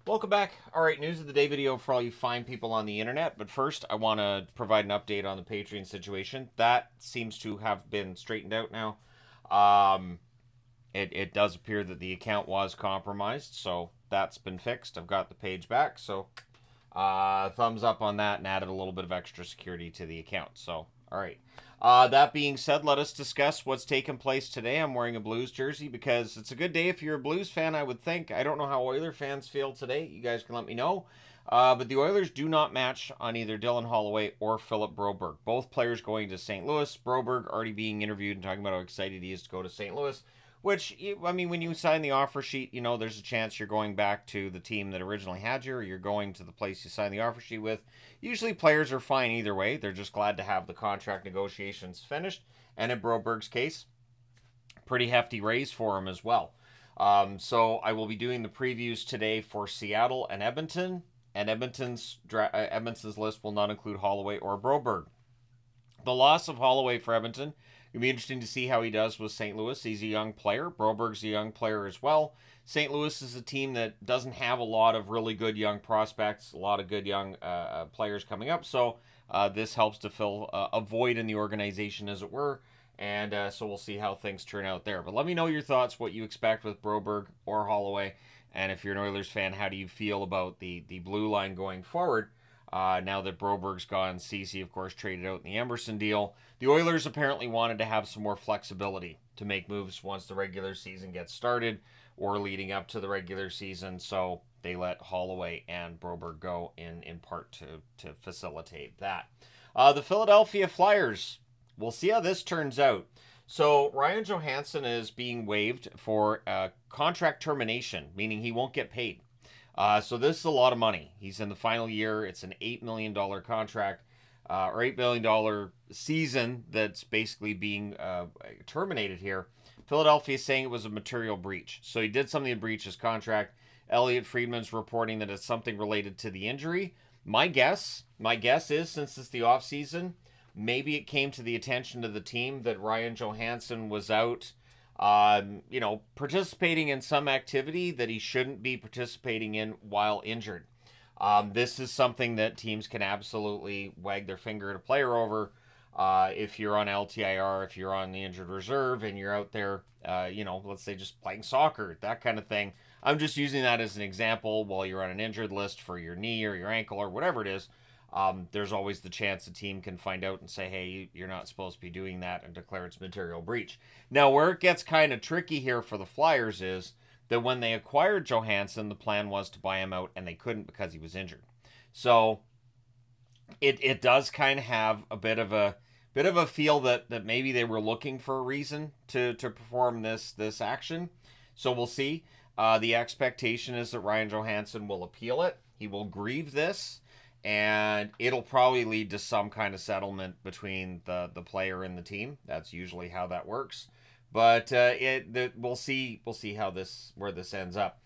Welcome back. All right, news of the day video for all you fine people on the internet. But first, I want to provide an update on the Patreon situation. That seems to have been straightened out now. It does appear that the account was compromised, so that's been fixed. I've got the page back, so thumbs up on that and added a little bit of extra security to the account. So, all right. That being said, let us discuss what's taken place today. I'm wearing a Blues jersey because it's a good day if you're a Blues fan, I would think. I don't know how Oiler fans feel today. You guys can let me know. But the Oilers do not match on either Dylan Holloway or Philip Broberg. Both players going to St. Louis. Broberg already being interviewed and talking about how excited he is to go to St. Louis. Which, I mean, when you sign the offer sheet, you know, there's a chance you're going back to the team that originally had you, or you're going to the place you signed the offer sheet with. Usually players are fine either way. They're just glad to have the contract negotiations finished. And in Broberg's case, pretty hefty raise for him as well. So I will be doing the previews today for Seattle and Edmonton. And Edmonton's list will not include Holloway or Broberg. The loss of Holloway for Edmonton, it'll be interesting to see how he does with St. Louis. He's a young player. Broberg's a young player as well. St. Louis is a team that doesn't have a lot of really good young prospects, a lot of good young players coming up. So this helps to fill a void in the organization, as it were. And so we'll see how things turn out there. But let me know your thoughts, what you expect with Broberg or Holloway. And if you're an Oilers fan, how do you feel about the blue line going forward? Now that Broberg's gone, Ceci, of course, traded out in the Emerson deal. The Oilers apparently wanted to have some more flexibility to make moves once the regular season gets started or leading up to the regular season. So they let Holloway and Broberg go in part to facilitate that. The Philadelphia Flyers, we'll see how this turns out. So Ryan Johansen is being waived for contract termination, meaning he won't get paid. So this is a lot of money. He's in the final year. It's an $8 million contract, or $8 million season that's basically being terminated here. Philadelphia is saying it was a material breach. So he did something to breach his contract. Elliot Friedman's reporting that it's something related to the injury. My guess is, since it's the offseason, maybe it came to the attention of the team that Ryan Johansen was out participating in some activity that he shouldn't be participating in while injured. This is something that teams can absolutely wag their finger at a player over. If you're on LTIR, if you're on the injured reserve and you're out there, let's say just playing soccer, that kind of thing. I'm just using that as an example while you're on an injured list for your knee or your ankle or whatever it is. There's always the chance the team can find out and say, hey, you're not supposed to be doing that, and declare it's material breach. Now, where it gets kind of tricky here for the Flyers is that when they acquired Johansen, the plan was to buy him out, and they couldn't because he was injured. So it does kind of have a bit of a feel that maybe they were looking for a reason to perform this action. So we'll see. The expectation is that Ryan Johansen will appeal it. He will grieve this. And it'll probably lead to some kind of settlement between the player and the team. That's usually how that works. But we'll see where this ends up.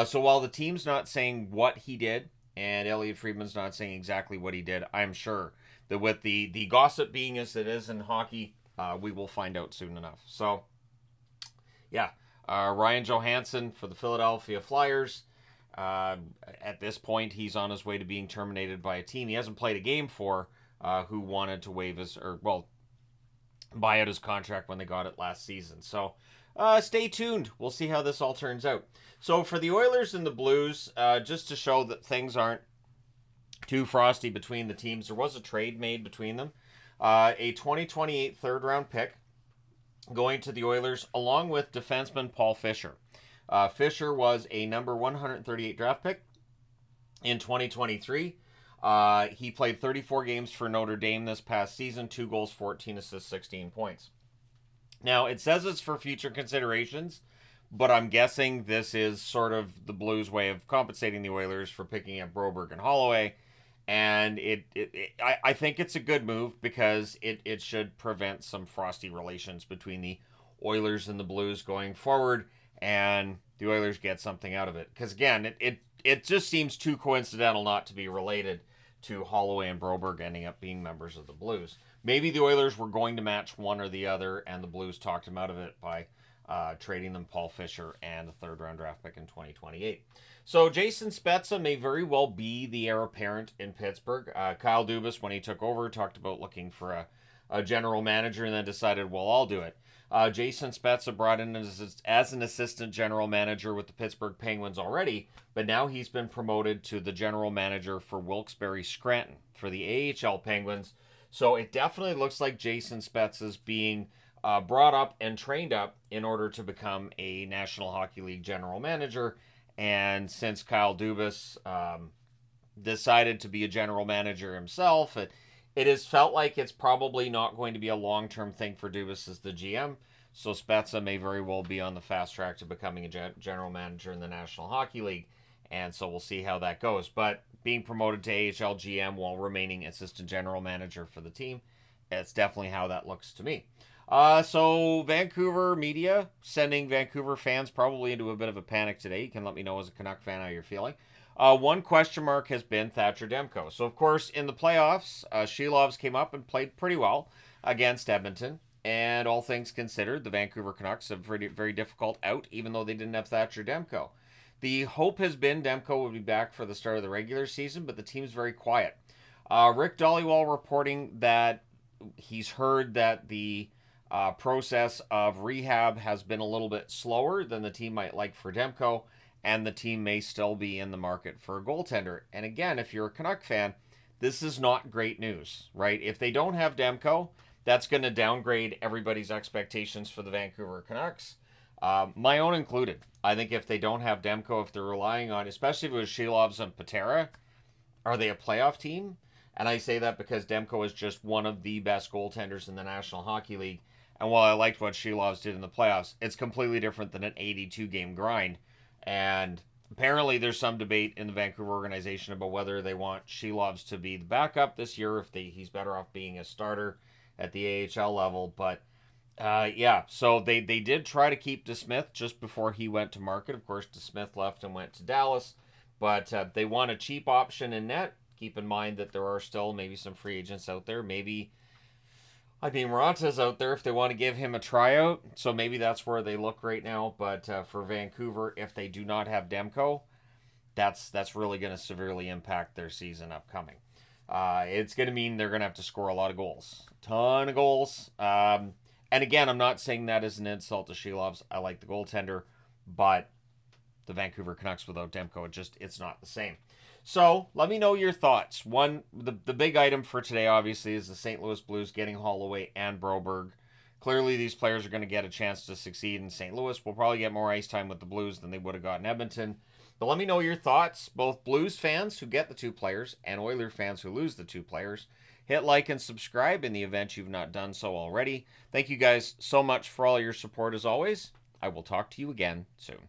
So while the team's not saying what he did, and Elliot Friedman's not saying exactly what he did, I'm sure that with the gossip being as it is in hockey, we will find out soon enough. So, yeah, Ryan Johansen for the Philadelphia Flyers. At this point, he's on his way to being terminated by a team he hasn't played a game for, who wanted to buy out his contract when they got it last season. So stay tuned. We'll see how this all turns out. So for the Oilers and the Blues, just to show that things aren't too frosty between the teams, there was a trade made between them. A 2028 third-round pick going to the Oilers, along with defenseman Paul Fisher. Fisher was a number 138 draft pick in 2023. He played 34 games for Notre Dame this past season, 2 goals, 14 assists, 16 points. Now, it says it's for future considerations, but I'm guessing this is sort of the Blues' way of compensating the Oilers for picking up Broberg and Holloway. And I think it's a good move because it should prevent some frosty relations between the Oilers and the Blues going forward, and the Oilers get something out of it. Because, again, it just seems too coincidental not to be related to Holloway and Broberg ending up being members of the Blues. Maybe the Oilers were going to match one or the other, and the Blues talked them out of it by trading them Paul Fisher and a third-round draft pick in 2028. So Jason Spezza may very well be the heir apparent in Pittsburgh. Kyle Dubas, when he took over, talked about looking for a general manager and then decided, well, I'll do it. Jason Spezza brought in as an assistant general manager with the Pittsburgh Penguins already, but now he's been promoted to the general manager for Wilkes-Barre Scranton for the AHL Penguins. So it definitely looks like Jason Spezza's being brought up and trained up in order to become a National Hockey League general manager. And since Kyle Dubas decided to be a general manager himself, it has felt like it's probably not going to be a long-term thing for Dubas as the GM. So Spezza may very well be on the fast track to becoming a general manager in the National Hockey League. And so we'll see how that goes. But being promoted to AHL GM while remaining assistant general manager for the team, it's definitely how that looks to me. So Vancouver media sending Vancouver fans probably into a bit of a panic today. You can let me know as a Canuck fan how you're feeling. One question mark has been Thatcher Demko. So, of course, in the playoffs, Shilovs came up and played pretty well against Edmonton. And all things considered, the Vancouver Canucks have very, very difficult out, even though they didn't have Thatcher Demko. The hope has been Demko would be back for the start of the regular season, but the team's very quiet. Rick Dhaliwal reporting that he's heard that the process of rehab has been a little bit slower than the team might like for Demko, and the team may still be in the market for a goaltender. And again, if you're a Canuck fan, this is not great news, right? If they don't have Demko, that's going to downgrade everybody's expectations for the Vancouver Canucks, my own included. I think if they don't have Demko, if they're relying on, especially if it was Shilovs and Patera, are they a playoff team? And I say that because Demko is just one of the best goaltenders in the National Hockey League. And while I liked what Shilovs did in the playoffs, it's completely different than an 82-game grind. And apparently there's some debate in the Vancouver organization about whether they want Shilovs to be the backup this year, if he's better off being a starter at the AHL level. But, yeah, so they did try to keep DeSmith just before he went to market. Of course, DeSmith left and went to Dallas. But they want a cheap option in net. Keep in mind that there are still maybe some free agents out there. Maybe Ratta's out there if they want to give him a tryout. So maybe that's where they look right now. But for Vancouver, if they do not have Demko, that's really going to severely impact their season upcoming. It's going to mean they're going to have to score a lot of goals. Ton of goals. And again, I'm not saying that as an insult to Shilovs. I like the goaltender. But the Vancouver Canucks without Demko, it's not the same. So, let me know your thoughts. The big item for today, obviously, is the St. Louis Blues getting Holloway and Broberg. Clearly, these players are going to get a chance to succeed in St. Louis. We'll probably get more ice time with the Blues than they would have got in Edmonton. But let me know your thoughts, both Blues fans who get the two players and Oilers fans who lose the two players. Hit like and subscribe in the event you've not done so already. Thank you guys so much for all your support as always. I will talk to you again soon.